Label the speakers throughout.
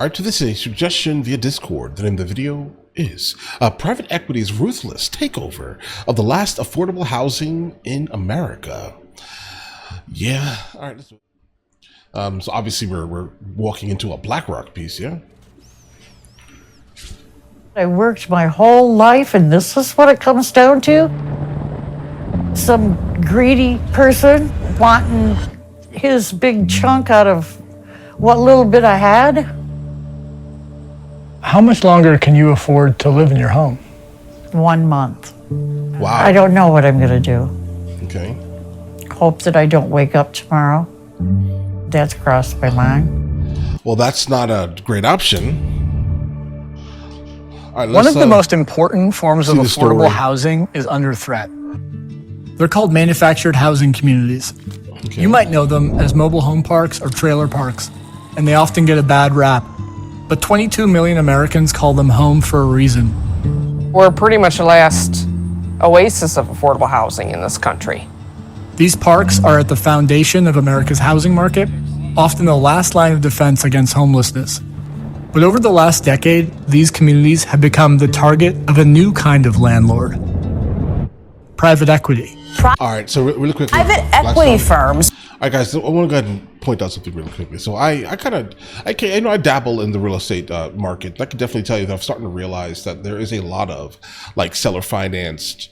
Speaker 1: Alright, to this is a suggestion via Discord. The name of the video is Private Equity's Ruthless Takeover of the Last Affordable Housing in America. Yeah, alright. So obviously we're walking into a BlackRock piece, yeah?
Speaker 2: I worked my whole life and this is what it comes down to? Some greedy person wanting his big chunk out of what little bit I had?
Speaker 3: How much longer can you afford to live in your home?
Speaker 2: 1 month.
Speaker 1: Wow.
Speaker 2: I don't know what I'm gonna do.
Speaker 1: Okay.
Speaker 2: Hope that I don't wake up tomorrow. That's crossed my mind.
Speaker 1: Well, that's not a great option. All right,
Speaker 3: One of the most important forms of affordable housing is under threat. They're called manufactured housing communities.
Speaker 1: Okay.
Speaker 3: You might know them as mobile home parks or trailer parks, and they often get a bad rap. But 22 million Americans call them home for a reason.
Speaker 4: We're pretty much the last oasis of affordable housing in this country.
Speaker 3: These parks are at the foundation of America's housing market, often the last line of defense against homelessness. But over the last decade, these communities have become the target of a new kind of landlord: private equity.
Speaker 1: All right, so really quickly.
Speaker 5: Private equity firms.
Speaker 1: All right, guys, I want to go ahead and point out something really quickly. So I dabble in the real estate market. I can definitely tell you that I'm starting to realize that there is a lot of like seller financed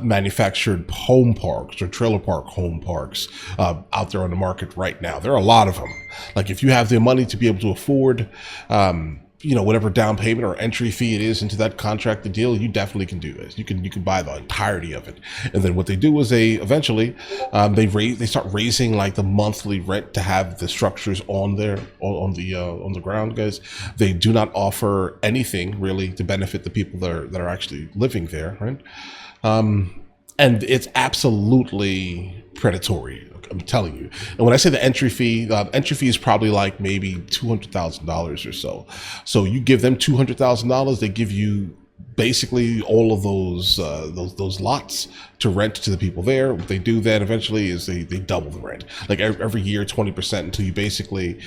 Speaker 1: manufactured home parks or trailer park home parks out there on the market right now. There are a lot of them. Like if you have the money to be able to afford whatever down payment or entry fee it is into that contract, the deal, you definitely can do this. You can buy the entirety of it. And then what they do is they eventually they start raising like the monthly rent to have the structures on the ground, guys. They do not offer anything really to benefit the people that are actually living there, right? And it's absolutely predatory. I'm telling you. And when I say the entry fee is probably like maybe $200,000 or so. So you give them $200,000, they give you basically all of those lots to rent to the people there. What they do then eventually is they double the rent, like every year 20%, until you basically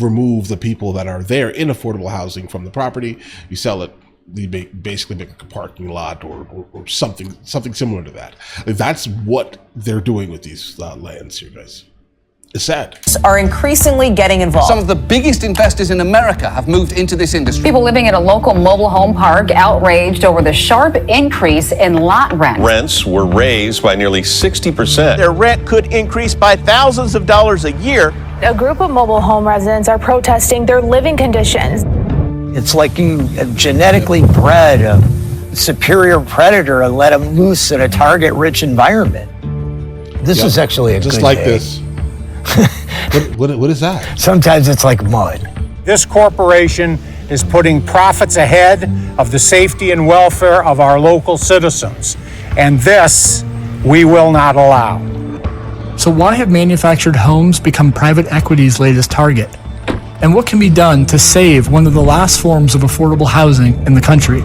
Speaker 1: remove the people that are there in affordable housing from the property. You sell it. You basically make like a parking lot or something similar to that. That's what they're doing with these lands here, guys. It's sad.
Speaker 5: Are increasingly getting involved.
Speaker 6: Some of the biggest investors in America have moved into this industry.
Speaker 7: People living at a local mobile home park outraged over the sharp increase in lot rent.
Speaker 8: Rents were raised by nearly 60%.
Speaker 9: Their rent could increase by thousands of dollars a year.
Speaker 10: A group of mobile home residents are protesting their living conditions.
Speaker 11: It's like you genetically bred a superior predator and let him loose in a target-rich environment. This is actually a
Speaker 1: just
Speaker 11: good
Speaker 1: like
Speaker 11: day.
Speaker 1: this. What is that?
Speaker 11: Sometimes it's like mud.
Speaker 12: This corporation is putting profits ahead of the safety and welfare of our local citizens, and this we will not allow.
Speaker 3: So why have manufactured homes become private equity's latest target? And what can be done to save one of the last forms of affordable housing in the country?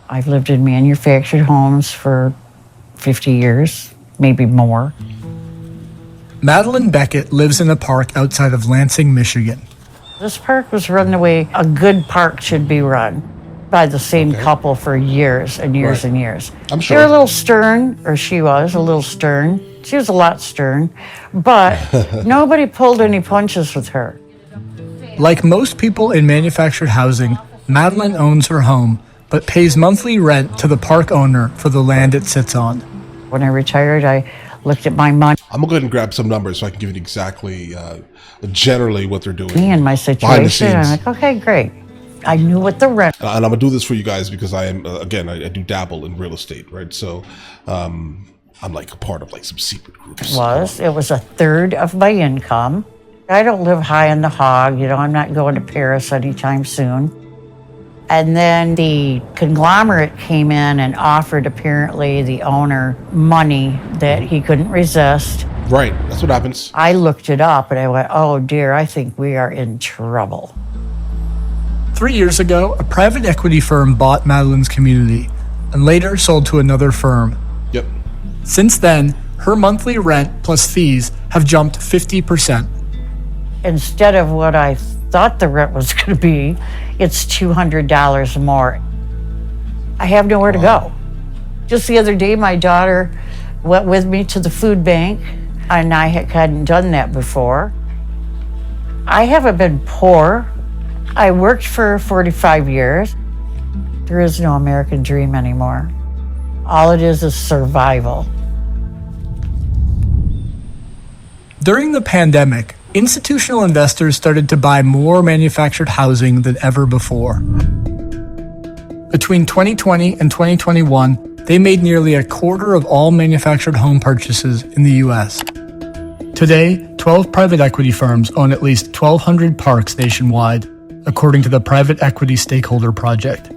Speaker 2: I've lived in manufactured homes for 50 years, maybe more.
Speaker 3: Madeline Beckett lives in a park outside of Lansing, Michigan.
Speaker 2: This park was run the way a good park should be run, by the same couple for years and years and years.
Speaker 1: I'm sure.
Speaker 2: They're a little stern, or she was a little stern. She was a lot stern, but nobody pulled any punches with her.
Speaker 3: Like most people in manufactured housing, Madeline owns her home, but pays monthly rent to the park owner for the land it sits on.
Speaker 2: When I retired, I looked at my money.
Speaker 1: I'm gonna go ahead and grab some numbers so I can give you exactly, generally what they're doing.
Speaker 2: Me and my situation. I'm like, okay, great. I knew what the rent.
Speaker 1: And I'm gonna do this for you guys because I am, again, I do dabble in real estate, right? So, I'm like a part of like some secret groups.
Speaker 2: It was a third of my income. I don't live high on the hog, I'm not going to Paris anytime soon. And then the conglomerate came in and offered apparently the owner money that he couldn't resist.
Speaker 1: Right, that's what happens.
Speaker 2: I looked it up and I went, oh dear, I think we are in trouble.
Speaker 3: 3 years ago, a private equity firm bought Madeline's community and later sold to another firm.
Speaker 1: Yep.
Speaker 3: Since then, her monthly rent plus fees have jumped 50%.
Speaker 2: Instead of what I thought the rent was going to be, it's $200 more. I have nowhere to go. Just the other day, my daughter went with me to the food bank, and I hadn't done that before. I haven't been poor. I worked for 45 years. There is no American dream anymore. All it is survival.
Speaker 3: During the pandemic, institutional investors started to buy more manufactured housing than ever before. Between 2020 and 2021, they made nearly a quarter of all manufactured home purchases in the US. Today, 12 private equity firms own at least 1,200 parks nationwide, according to the Private Equity Stakeholder Project.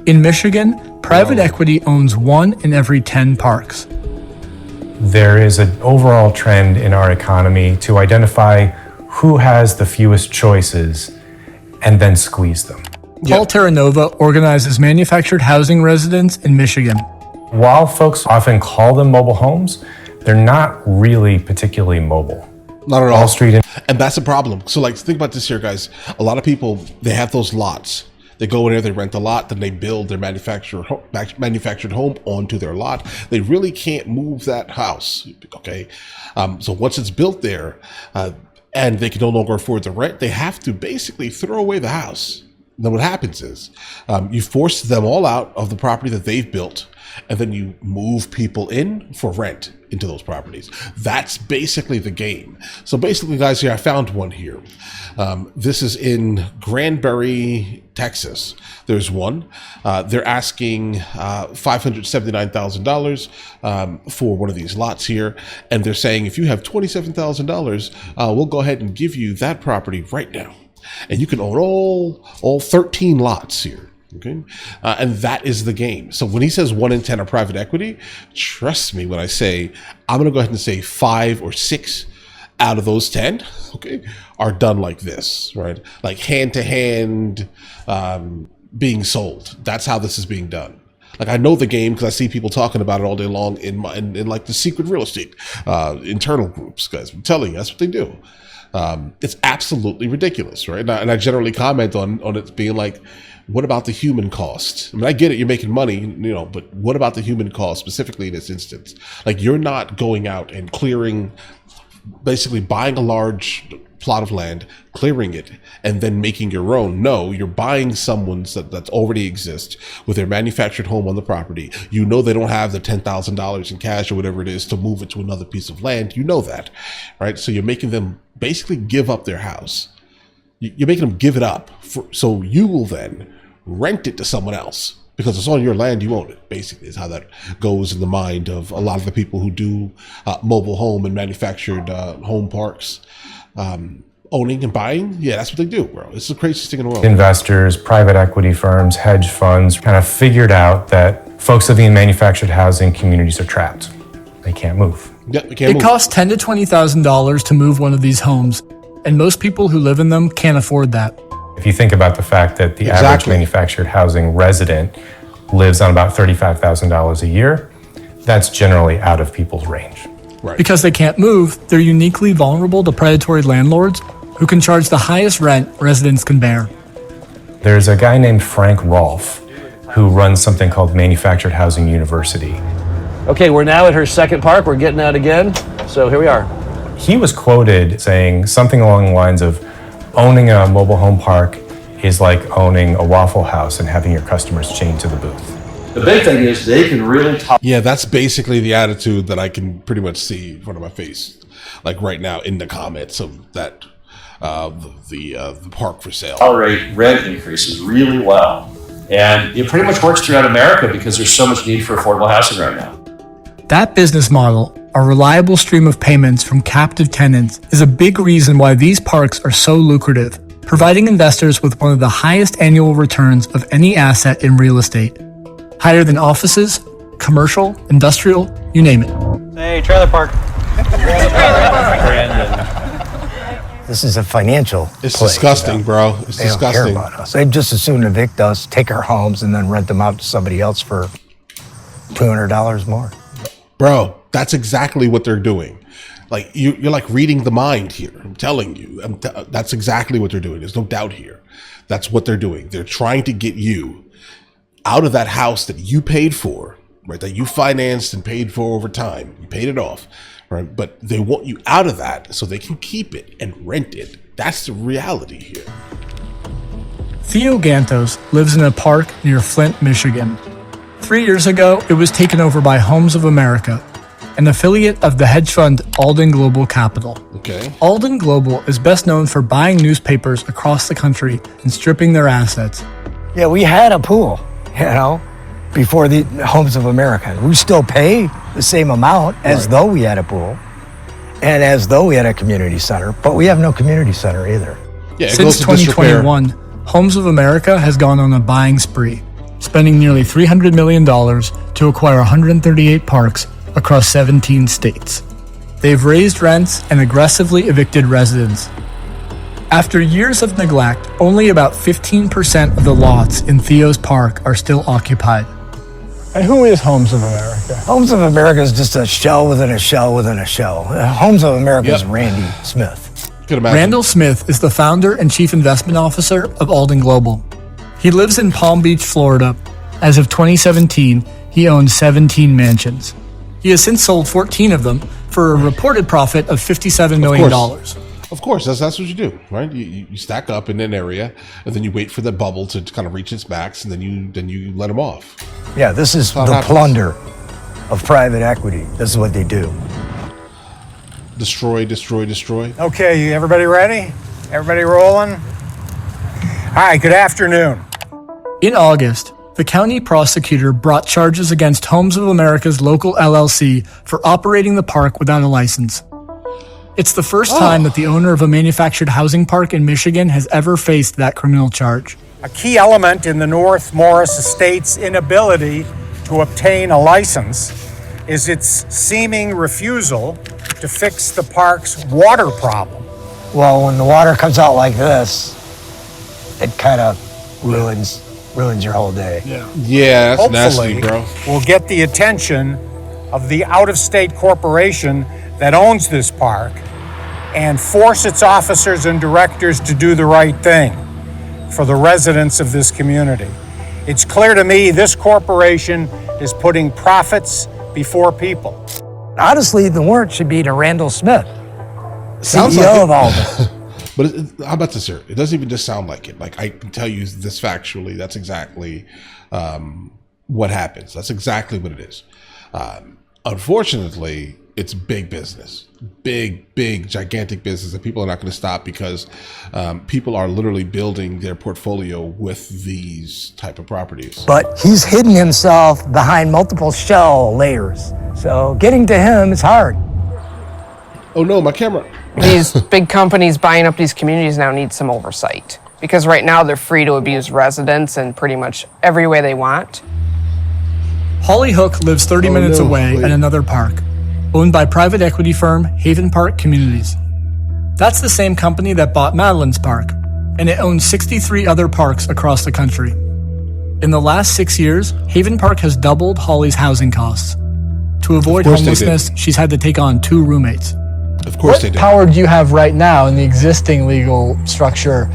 Speaker 3: In Michigan, private equity owns 1 in every 10 parks.
Speaker 13: There is an overall trend in our economy to identify who has the fewest choices and then squeeze them.
Speaker 3: Paul Terranova organizes manufactured housing residents in Michigan.
Speaker 13: While folks often call them mobile homes, they're not really particularly mobile.
Speaker 1: Not at all.
Speaker 13: Wall Street.
Speaker 1: And that's a problem. So like, think about this here, guys. A lot of people, they have those lots. They go in there, they rent a lot, then they build their manufactured home onto their lot. They really can't move that house, okay? So once it's built there, and they can no longer afford the rent, they have to basically throw away the house. Then what happens is you force them all out of the property that they've built, and then you move people in for rent into those properties. That's basically the game. So basically, guys, here I found one here. This is in Granbury, Texas. There's one. They're asking $579,000 for one of these lots here, and they're saying if you have $27,000, we'll go ahead and give you that property right now, and you can own all 13 lots here. Okay, and that is the game. So when he says 1 in 10 are private equity, trust me when I say I'm going to go ahead and say 5 or 6 out of those 10, okay, are done like this, right? Like hand to hand being sold. That's how this is being done. Like I know the game because I see people talking about it all day long in like the secret real estate internal groups, guys. I'm telling you, that's what they do. It's absolutely ridiculous, right? And I generally comment on it being like, what about the human cost? I mean, I get it, you're making money, you know, but what about the human cost specifically in this instance? Like you're not going out and clearing, basically buying a large plot of land, clearing it, and then making your own. No, you're buying someone's that already exists with their manufactured home on the property. You know they don't have the $10,000 in cash or whatever it is to move it to another piece of land. You know that, right? So you're making them basically give up their house. You're making them give it up, so you will then rent it to someone else because it's on your land, you own it, basically is how that goes in the mind of a lot of the people who do mobile home and manufactured home parks. Owning and buying, yeah, that's what they do, bro. It's the craziest thing in the world.
Speaker 13: Investors, private equity firms, hedge funds kind of figured out that folks living in manufactured housing communities are trapped. They can't move.
Speaker 1: Yeah, they can't move.
Speaker 3: It costs $10,000 to $20,000 to move one of these homes, and most people who live in them can't afford that.
Speaker 13: If you think about the fact that the average manufactured housing resident lives on about $35,000 a year, that's generally out of people's range.
Speaker 1: Right.
Speaker 3: Because they can't move, they're uniquely vulnerable to predatory landlords who can charge the highest rent residents can bear.
Speaker 13: There's a guy named Frank Rolfe who runs something called Manufactured Housing University.
Speaker 14: Okay, we're now at her second park. We're getting out again. So here we are.
Speaker 13: He was quoted saying something along the lines of, owning a mobile home park is like owning a Waffle House and having your customers chained to the booth.
Speaker 14: The big thing is they can really talk.
Speaker 1: Yeah, that's basically the attitude that I can pretty much see in front of my face, like right now in the comments of that the park for sale.
Speaker 14: Tolerate rent increases really well, and it pretty much works throughout America because there's so much need for affordable housing right now.
Speaker 3: That business model, a reliable stream of payments from captive tenants, is a big reason why these parks are so lucrative, providing investors with one of the highest annual returns of any asset in real estate. Higher than offices, commercial, industrial, you name it.
Speaker 14: Hey, trailer park.
Speaker 11: This is a financial
Speaker 1: It's
Speaker 11: play,
Speaker 1: disgusting,
Speaker 11: you know?
Speaker 1: bro. It's
Speaker 11: They don't
Speaker 1: disgusting.
Speaker 11: care about us. They'd just as soon evict us, take our homes, and then rent them out to somebody else for $200 more.
Speaker 1: Bro, That's exactly what they're doing. Like you're like reading the mind here. I'm telling you, that's exactly what they're doing. There's no doubt here. That's what they're doing. They're trying to get you out of that house that you paid for, right? That you financed and paid for over time. You paid it off, right? But they want you out of that so they can keep it and rent it. That's the reality here.
Speaker 3: Theo Gantos lives in a park near Flint, Michigan. 3 years ago, it was taken over by Homes of America, an affiliate of the hedge fund Alden Global Capital.
Speaker 1: Okay.
Speaker 3: Alden Global is best known for buying newspapers across the country and stripping their assets.
Speaker 11: Yeah, we had a pool, before the Homes of America. We still pay the same amount as though we had a pool and as though we had a community center, but we have no community center either.
Speaker 1: Yeah,
Speaker 3: since 2021, Homes of America has gone on a buying spree, spending nearly $300 million to acquire 138 parks across 17 states. They've raised rents and aggressively evicted residents. After years of neglect, only about 15% of the lots in Theo's park are still occupied.
Speaker 12: And who is Homes of America?
Speaker 11: Homes of America is just a shell within a shell within a shell. Homes of America is Randy Smith.
Speaker 3: Randall Smith is the founder and chief investment officer of Alden Global. He lives in Palm Beach, Florida. As of 2017, he owns 17 mansions. He has since sold 14 of them for a reported profit of $57 million.
Speaker 1: Of course, that's what you do, right? You stack up in an area, and then you wait for the bubble to kind of reach its max, and then you let them off.
Speaker 11: Yeah, this is the plunder of private equity. This is what they do.
Speaker 1: Destroy, destroy, destroy.
Speaker 12: Okay, everybody ready? Everybody rolling? All right, good afternoon.
Speaker 3: In August, the county prosecutor brought charges against Homes of America's local LLC for operating the park without a license. It's the first time that the owner of a manufactured housing park in Michigan has ever faced that criminal charge.
Speaker 12: A key element in the North Morris Estate's inability to obtain a license is its seeming refusal to fix the park's water problem.
Speaker 11: Well, when the water comes out like this, it kind of ruins your whole day.
Speaker 1: Yeah, that's nasty, bro.
Speaker 12: We'll get the attention of the out-of-state corporation that owns this park and force its officers and directors to do the right thing for the residents of this community. It's clear to me this corporation is putting profits before people.
Speaker 11: Honestly, the warrant should be to Randall Smith,
Speaker 1: Sounds
Speaker 11: CEO
Speaker 1: like
Speaker 11: of Alden.
Speaker 1: But how about this here? It doesn't even just sound like it. Like I can tell you this factually. That's exactly what happens. That's exactly what it is. Unfortunately, it's big business, big, gigantic business that people are not going to stop because people are literally building their portfolio with these type of properties.
Speaker 11: But he's hidden himself behind multiple shell layers. So getting to him is hard.
Speaker 1: Oh no, my camera.
Speaker 4: These big companies buying up these communities now need some oversight because right now they're free to abuse residents in pretty much every way they want.
Speaker 3: Holly Hook lives 30 minutes away at another park, owned by private equity firm Haven Park Communities. That's the same company that bought Madeline's Park, and it owns 63 other parks across the country. In the last 6 years, Haven Park has doubled Holly's housing costs. To avoid homelessness, she's had to take on 2 roommates.
Speaker 1: Of course they did.
Speaker 3: What power do you have right now in the existing legal structure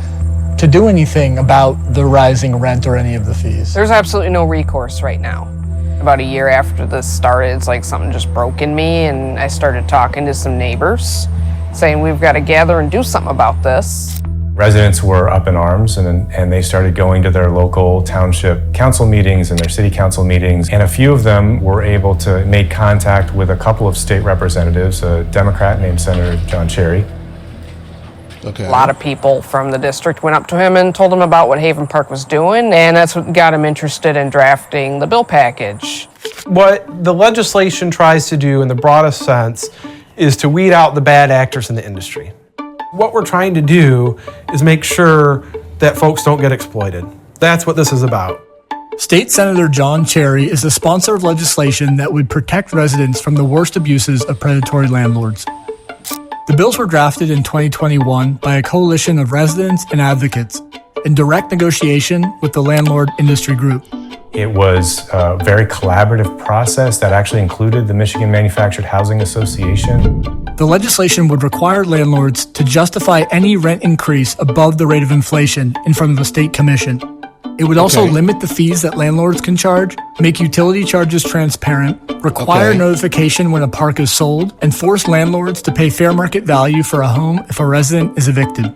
Speaker 3: to do anything about the rising rent or any of the fees?
Speaker 4: There's absolutely no recourse right now. About a year after this started, it's like something just broke in me, and I started talking to some neighbors, saying we've got to gather and do something about this.
Speaker 13: Residents were up in arms, and they started going to their local township council meetings and their city council meetings. And a few of them were able to make contact with a couple of state representatives, a Democrat named Senator John Cherry.
Speaker 1: Okay.
Speaker 4: A lot of people from the district went up to him and told him about what Haven Park was doing, and that's what got him interested in drafting the bill package.
Speaker 15: What the legislation tries to do in the broadest sense is to weed out the bad actors in the industry. What we're trying to do is make sure that folks don't get exploited. That's what this is about.
Speaker 3: State Senator John Cherry is the sponsor of legislation that would protect residents from the worst abuses of predatory landlords. The bills were drafted in 2021 by a coalition of residents and advocates in direct negotiation with the landlord industry group.
Speaker 13: It was a very collaborative process that actually included the Michigan Manufactured Housing Association.
Speaker 3: The legislation would require landlords to justify any rent increase above the rate of inflation in front of a state commission. It would also limit the fees that landlords can charge, make utility charges transparent, require notification when a park is sold, and force landlords to pay fair market value for a home if a resident is evicted.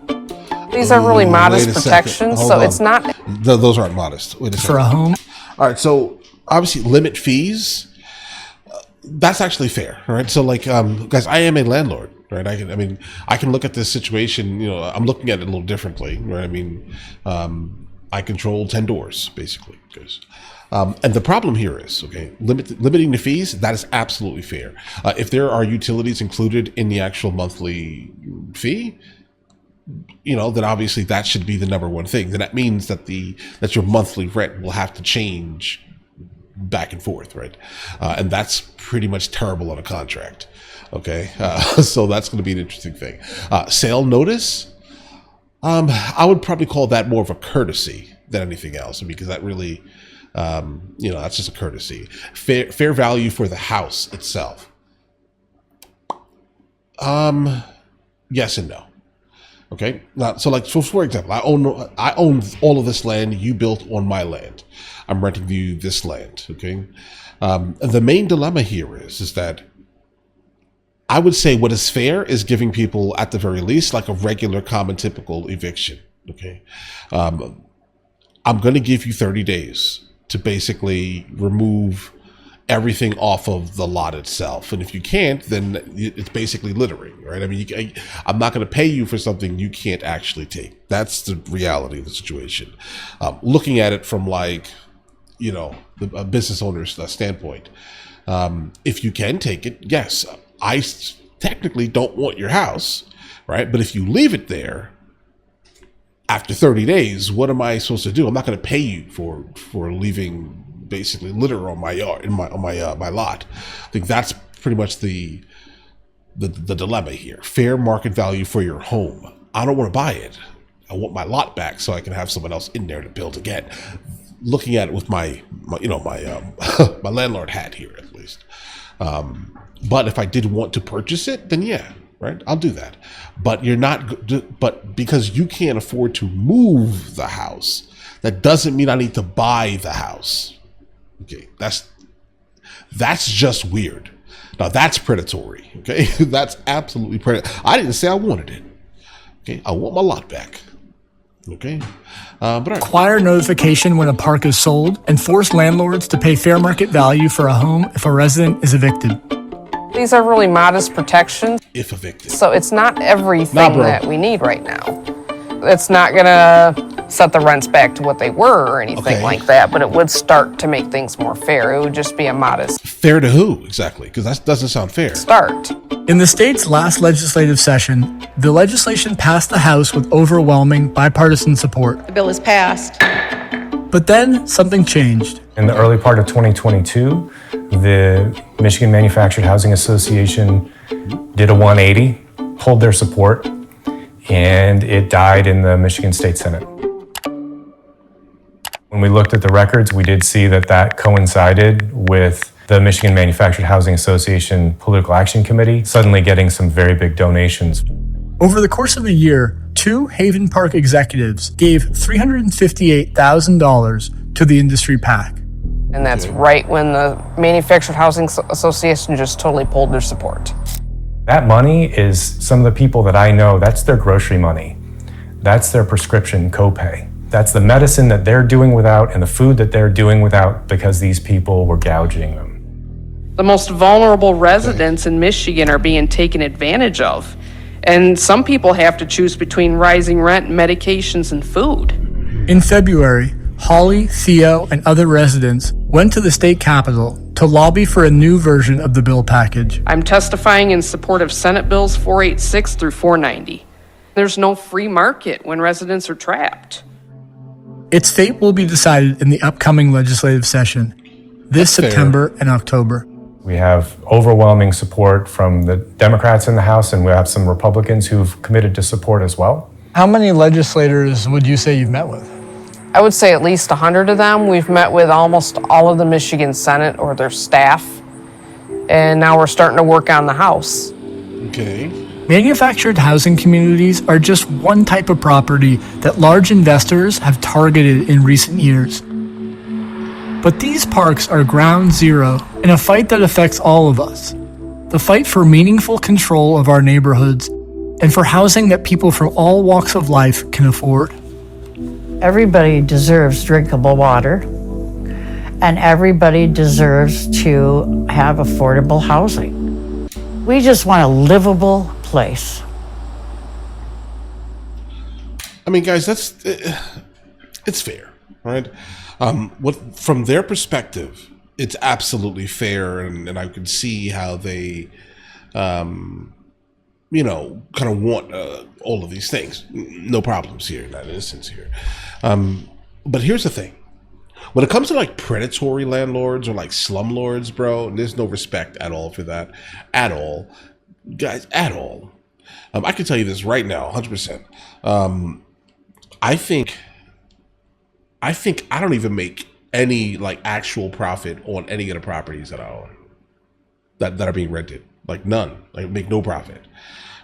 Speaker 4: These are really modest protections, so it's not...
Speaker 1: Those aren't modest. Wait a second.
Speaker 3: For a home.
Speaker 1: All right, so obviously limit fees, that's actually fair, right? So like, guys, I am a landlord, right? I can look at this situation, I'm looking at it a little differently, right? I mean, I control 10 doors, basically. And the problem here is, limiting the fees, that is absolutely fair. If there are utilities included in the actual monthly fee, then obviously that should be the number one thing. Then that means that that your monthly rent will have to change back and forth, right? And that's pretty much terrible on a contract. So that's going to be an interesting thing. Sale notice, I would probably call that more of a courtesy than anything else, because that really, that's just a courtesy. Fair value for the house itself. Yes and no. Okay. Now, so for example, I own all of this land you built on my land. I'm renting you this land. Okay. The main dilemma here is that I would say what is fair is giving people, at the very least, like a regular, common, typical eviction. Okay. I'm going to give you 30 days to basically remove everything off of the lot itself. And if you can't, then it's basically littering, right? I mean, I'm not going to pay you for something you can't actually take. That's the reality of the situation. Looking at it from a business owner's standpoint, if you can take it, yes, I technically don't want your house, right? But if you leave it there, after 30 days, what am I supposed to do? I'm not going to pay you for leaving basically litter on my yard, my lot. I think that's pretty much the dilemma here. Fair market value for your home. I don't want to buy it. I want my lot back so I can have someone else in there to build again. Looking at it with my my landlord hat here, at least. But if I did want to purchase it, then yeah, right, I'll do that. But but because you can't afford to move the house, that doesn't mean I need to buy the house. Okay, that's just weird. Now that's predatory. Okay, that's absolutely predatory. I didn't say I wanted it. Okay, I want my lot back. Okay, but
Speaker 3: require notification when a park is sold and force landlords to pay fair market value for a home if a resident is evicted.
Speaker 4: These are really modest protections.
Speaker 1: If evicted.
Speaker 4: So it's not everything that we need right now. It's not gonna set the rents back to what they were or anything like that, but it would start to make things more fair. It would just be a modest.
Speaker 1: Fair to who, exactly? Because that doesn't sound fair.
Speaker 4: Start.
Speaker 3: In the state's last legislative session, the legislation passed the House with overwhelming bipartisan support.
Speaker 16: The bill is passed.
Speaker 3: But then something changed.
Speaker 13: In the early part of 2022, the Michigan Manufactured Housing Association did a 180, pulled their support, and it died in the Michigan State Senate. When we looked at the records, we did see that coincided with the Michigan Manufactured Housing Association Political Action Committee suddenly getting some very big donations.
Speaker 3: Over the course of a year, 2 Haven Park executives gave $358,000 to the industry PAC.
Speaker 4: And that's right when the Manufactured Housing Association just totally pulled their support.
Speaker 13: That money is some of the people that I know, that's their grocery money. That's their prescription copay. That's the medicine that they're doing without and the food that they're doing without because these people were gouging them.
Speaker 4: The most vulnerable residents in Michigan are being taken advantage of. And some people have to choose between rising rent, medications, and food.
Speaker 3: In February, Holly, Theo, and other residents went to the state capitol to lobby for a new version of the bill package.
Speaker 4: I'm testifying in support of Senate Bills 486 through 490. There's no free market when residents are trapped.
Speaker 3: Its fate will be decided in the upcoming legislative session, this September and October.
Speaker 13: We have overwhelming support from the Democrats in the House, and we have some Republicans who've committed to support as well.
Speaker 3: How many legislators would you say you've met with?
Speaker 4: I would say at least 100 of them. We've met with almost all of the Michigan Senate or their staff, and now we're starting to work on the House.
Speaker 1: Okay.
Speaker 3: Manufactured housing communities are just one type of property that large investors have targeted in recent years. But these parks are ground zero in a fight that affects all of us. The fight for meaningful control of our neighborhoods and for housing that people from all walks of life can afford.
Speaker 2: Everybody deserves drinkable water, and everybody deserves to have affordable housing. We just want a livable place.
Speaker 1: I mean, guys, it's fair, right? What from their perspective, it's absolutely fair, and I can see how they, kind of want all of these things. No problems here, not innocence here. But here's the thing. When it comes to like predatory landlords or like slumlords, bro, there's no respect at all for that. At all. Guys, at all. I can tell you this right now, 100%. I think I don't even make any like actual profit on any of the properties that I own that are being rented. Like none. I make no profit.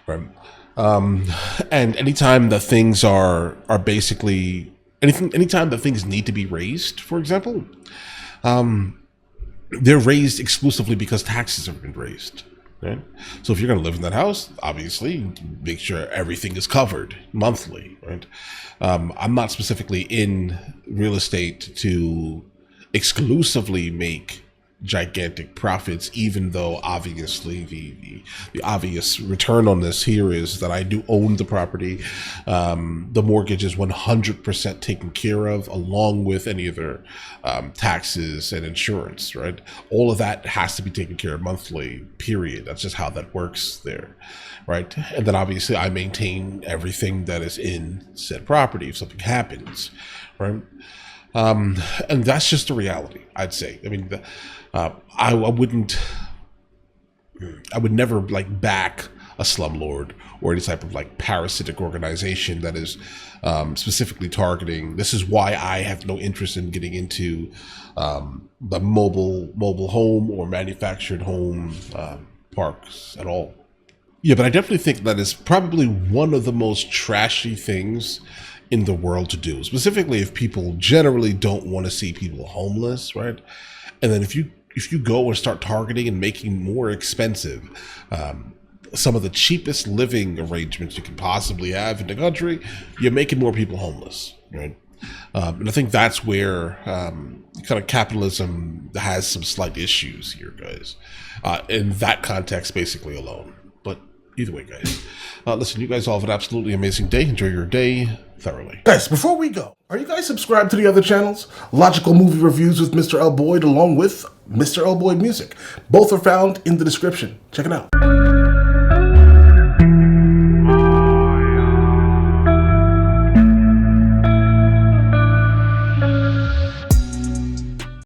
Speaker 1: Right. And anytime that things are basically anytime that things need to be raised, for example, they're raised exclusively because taxes have been raised. Right? So if you're going to live in that house, obviously make sure everything is covered monthly. Right? I'm not specifically in real estate to exclusively make gigantic profits, even though obviously the obvious return on this here is that I do own the property. The mortgage is 100% taken care of, along with any other taxes and insurance, right? All of that has to be taken care of monthly, period. That's just how that works there, right? And then obviously I maintain everything that is in said property if something happens, right? And that's just the reality, I'd say. I mean, I would never like back a slumlord or any type of like parasitic organization that is specifically targeting. This is why I have no interest in getting into the mobile home or manufactured home parks at all. Yeah, but I definitely think that is probably one of the most trashy things in the world to do, specifically if people generally don't want to see people homeless, right? And then if you go and start targeting and making more expensive some of the cheapest living arrangements you can possibly have in the country, you're making more people homeless, right? And I think that's where kind of capitalism has some slight issues here, guys, in that context basically alone. But either way, guys, listen, you guys all have an absolutely amazing day. Enjoy your day thoroughly.
Speaker 16: Guys, before we go, are you guys subscribed to the other channels? Logical Movie Reviews with Mr. L. Boyd, along with Mr. L. Boyd Music. Both are found in the description. Check it out.